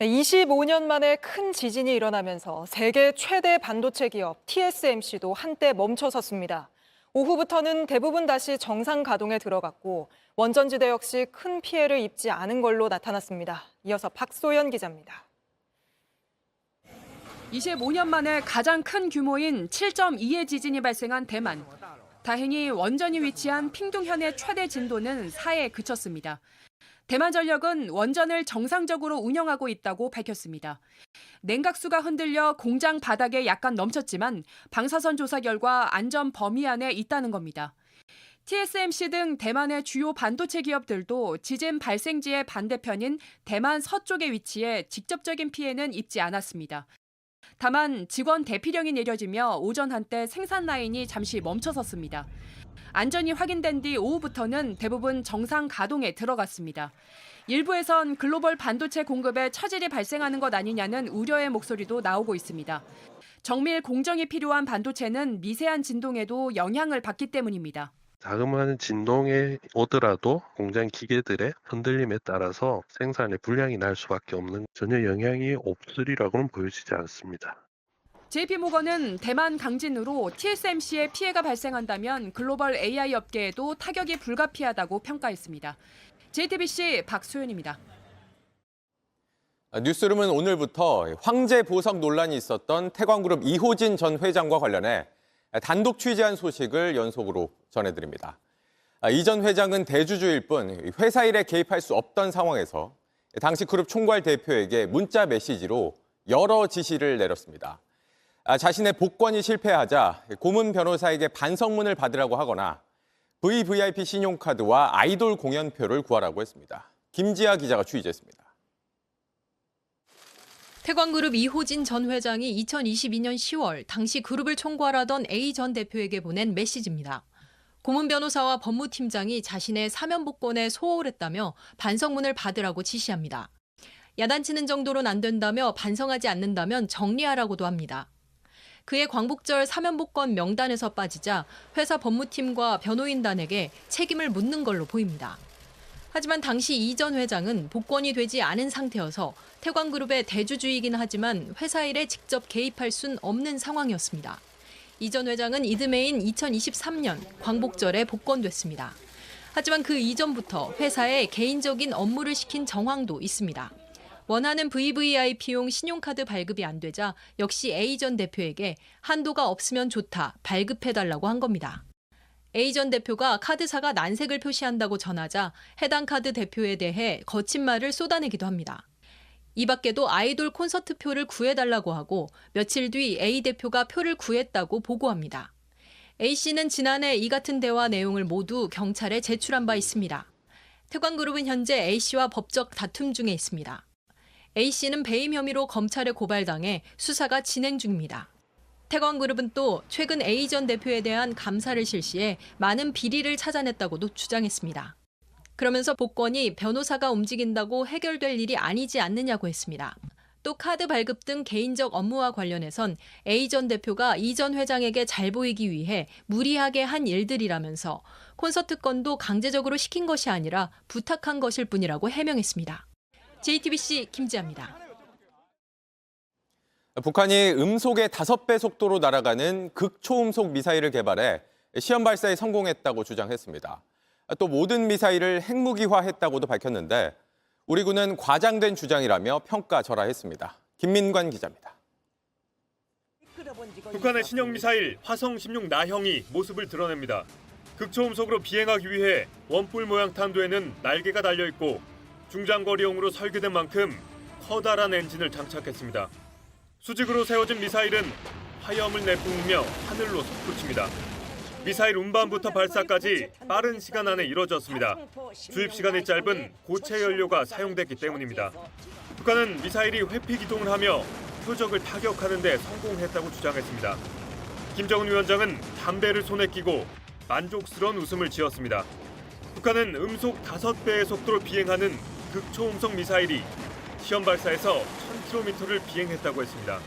25년 만에 큰 지진이 일어나면서 세계 최대 반도체 기업 TSMC도 한때 멈춰섰습니다. 오후부터는 대부분 다시 정상 가동에 들어갔고 원전지대 역시 큰 피해를 입지 않은 걸로 나타났습니다. 이어서 박소연 기자입니다. 25년 만에 가장 큰 규모인 7.2의 지진이 발생한 대만. 다행히 원전이 위치한 핑둥현의 최대 진도는 4에 그쳤습니다. 대만전력은 원전을 정상적으로 운영하고 있다고 밝혔습니다. 냉각수가 흔들려 공장 바닥에 약간 넘쳤지만 방사선 조사 결과 안전 범위 안에 있다는 겁니다. TSMC 등 대만의 주요 반도체 기업들도 지진 발생지의 반대편인 대만 서쪽에 위치해 직접적인 피해는 입지 않았습니다. 다만 직원 대피령이 내려지며 오전 한때 생산 라인이 잠시 멈춰섰습니다. 안전이 확인된 뒤 오후부터는 대부분 정상 가동에 들어갔습니다. 일부에선 글로벌 반도체 공급에 차질이 발생하는 것 아니냐는 우려의 목소리도 나오고 있습니다. 정밀 공정이 필요한 반도체는 미세한 진동에도 영향을 받기 때문입니다. 자그마한 진동에 오더라도 공장 기계들의 흔들림에 따라서 생산에 불량이 날 수밖에 없는 전혀 영향이 없으리라고는 보여지지 않습니다. JP모건은 대만 강진으로 TSMC에 피해가 발생한다면 글로벌 AI 업계에도 타격이 불가피하다고 평가했습니다. JTBC 박소연입니다. 뉴스룸은 오늘부터 황제 보석 논란이 있었던 태광그룹 이호진 전 회장과 관련해 단독 취재한 소식을 연속으로 전해드립니다. 이 전 회장은 대주주일 뿐 회사 일에 개입할 수 없던 상황에서 당시 그룹 총괄 대표에게 문자 메시지로 여러 지시를 내렸습니다. 자신의 복권이 실패하자 고문 변호사에게 반성문을 받으라고 하거나 VVIP 신용카드와 아이돌 공연표를 구하라고 했습니다. 김지아 기자가 취재했습니다. 태광그룹 이호진 전 회장이 2022년 10월 당시 그룹을 총괄하던 A 전 대표에게 보낸 메시지입니다. 고문 변호사와 법무팀장이 자신의 사면 복권에 소홀했다며 반성문을 받으라고 지시합니다. 야단치는 정도로는 안 된다며 반성하지 않는다면 정리하라고도 합니다. 그의 광복절 사면복권 명단에서 빠지자 회사 법무팀과 변호인단에게 책임을 묻는 걸로 보입니다. 하지만 당시 이 전 회장은 복권이 되지 않은 상태여서 태광그룹의 대주주이긴 하지만 회사 일에 직접 개입할 순 없는 상황이었습니다. 이 전 회장은 이듬해인 2023년 광복절에 복권됐습니다. 하지만 그 이전부터 회사에 개인적인 업무를 시킨 정황도 있습니다. 원하는 VVIP용 신용카드 발급이 안 되자 역시 A 전 대표에게 한도가 없으면 좋다, 발급해달라고 한 겁니다. A 전 대표가 카드사가 난색을 표시한다고 전하자 해당 카드 대표에 대해 거친 말을 쏟아내기도 합니다. 이 밖에도 아이돌 콘서트 표를 구해달라고 하고 며칠 뒤 A 대표가 표를 구했다고 보고합니다. A씨는 지난해 이 같은 대화 내용을 모두 경찰에 제출한 바 있습니다. 태광그룹은 현재 A씨와 법적 다툼 중에 있습니다. A씨는 배임 혐의로 검찰에 고발당해 수사가 진행 중입니다. 태광그룹은 또 최근 A 전 대표에 대한 감사를 실시해 많은 비리를 찾아냈다고도 주장했습니다. 그러면서 복권이 변호사가 움직인다고 해결될 일이 아니지 않느냐고 했습니다. 또 카드 발급 등 개인적 업무와 관련해선 A 전 대표가 이 전 회장에게 잘 보이기 위해 무리하게 한 일들이라면서 콘서트 건도 강제적으로 시킨 것이 아니라 부탁한 것일 뿐이라고 해명했습니다. JTBC 김지아입니다. 북한이 음속의 5배 속도로 날아가는 극초음속 미사일을 개발해 시험 발사에 성공했다고 주장했습니다. 또 모든 미사일을 핵무기화했다고도 밝혔는데 우리 군은 과장된 주장이라며 평가절하했습니다. 김민관 기자입니다. 북한의 신형 미사일 화성 16 나형이 모습을 드러냅니다. 극초음속으로 비행하기 위해 원뿔 모양 탄도에는 날개가 달려있고 중장거리용으로 설계된 만큼 커다란 엔진을 장착했습니다. 수직으로 세워진 미사일은 화염을 내뿜으며 하늘로 솟구칩니다. 미사일 운반부터 발사까지 빠른 시간 안에 이뤄졌습니다. 주입 시간이 짧은 고체 연료가 사용됐기 때문입니다. 북한은 미사일이 회피 기동을 하며 표적을 타격하는 데 성공했다고 주장했습니다. 김정은 위원장은 담배를 손에 끼고 만족스러운 웃음을 지었습니다. 북한은 음속 5배의 속도로 비행하는 극초음속 미사일이 시험 발사에서 1000km를 비행했다고 했습니다.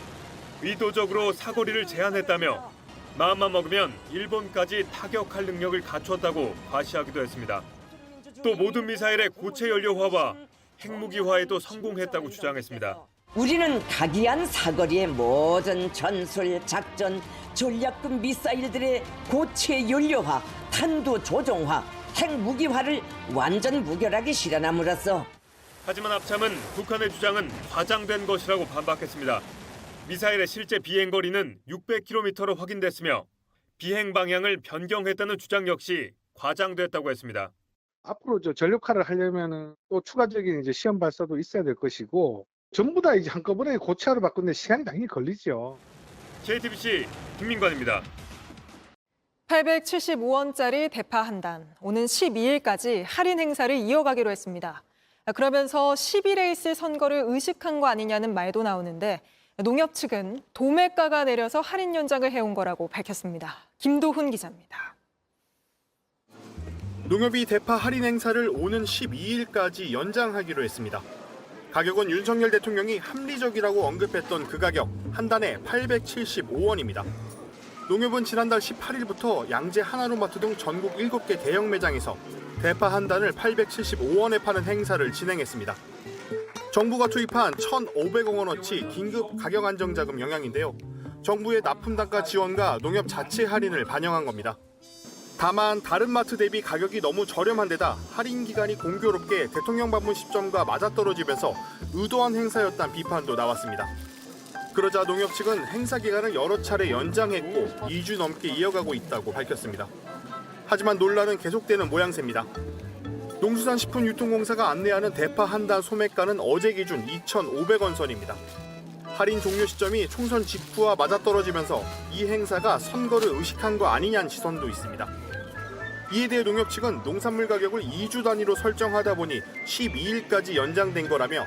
의도적으로 사거리를 제한했다며 마음만 먹으면 일본까지 타격할 능력을 갖췄다고 과시하기도 했습니다. 또 모든 미사일의 고체 연료화와 핵무기화에도 성공했다고 주장했습니다. 우리는 각이한 사거리의 모든 전술, 작전, 전략급 미사일들의 고체 연료화, 탄두 조종화, 핵무기화를 완전 무결하게 실현함으로써 하지만 합참은 북한의 주장은 과장된 것이라고 반박했습니다. 미사일의 실제 비행 거리는 600km로 확인됐으며 비행 방향을 변경했다는 주장 역시 과장됐다고 했습니다. 앞으로 전력화를 하려면은 또 추가적인 이제 시험 발사도 있어야 될 것이고 전부 다 이제 한꺼번에 고체화로 바꾸는데 시간이 당연히 걸리죠. JTBC 김민관입니다. 875원짜리 대파 한 단, 오는 12일까지 할인 행사를 이어가기로 했습니다. 그러면서 10일에 있을 선거를 의식한 거 아니냐는 말도 나오는데 농협 측은 도매가가 내려서 할인 연장을 해온 거라고 밝혔습니다. 김도훈 기자입니다. 농협이 대파 할인 행사를 오는 12일까지 연장하기로 했습니다. 가격은 윤석열 대통령이 합리적이라고 언급했던 그 가격, 한 단에 875원입니다. 농협은 지난달 18일부터 양재 하나로마트 등 전국 7개 대형 매장에서 대파 한 단을 875원에 파는 행사를 진행했습니다. 정부가 투입한 1,500억 원어치 긴급 가격 안정 자금 영향인데요. 정부의 납품 단가 지원과 농협 자체 할인을 반영한 겁니다. 다만 다른 마트 대비 가격이 너무 저렴한 데다 할인 기간이 공교롭게 대통령 방문 시점과 맞아떨어지면서 의도한 행사였다는 비판도 나왔습니다. 그러자 농협 측은 행사 기간을 여러 차례 연장했고 2주 넘게 이어가고 있다고 밝혔습니다. 하지만 논란은 계속되는 모양새입니다. 농수산식품유통공사가 안내하는 대파 한 단 소매가는 어제 기준 2,500원 선입니다. 할인 종료 시점이 총선 직후와 맞아떨어지면서 이 행사가 선거를 의식한 거 아니냐는 시선도 있습니다. 이에 대해 농협 측은 농산물 가격을 2주 단위로 설정하다 보니 12일까지 연장된 거라며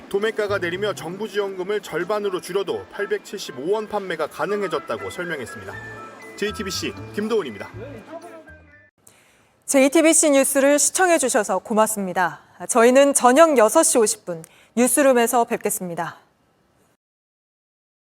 도매가가 내리며 정부 지원금을 절반으로 줄여도 875원 판매가 가능해졌다고 설명했습니다. JTBC 김도훈입니다. JTBC 뉴스를 시청해 주셔서 고맙습니다. 저희는 저녁 6시 50분 뉴스룸에서 뵙겠습니다.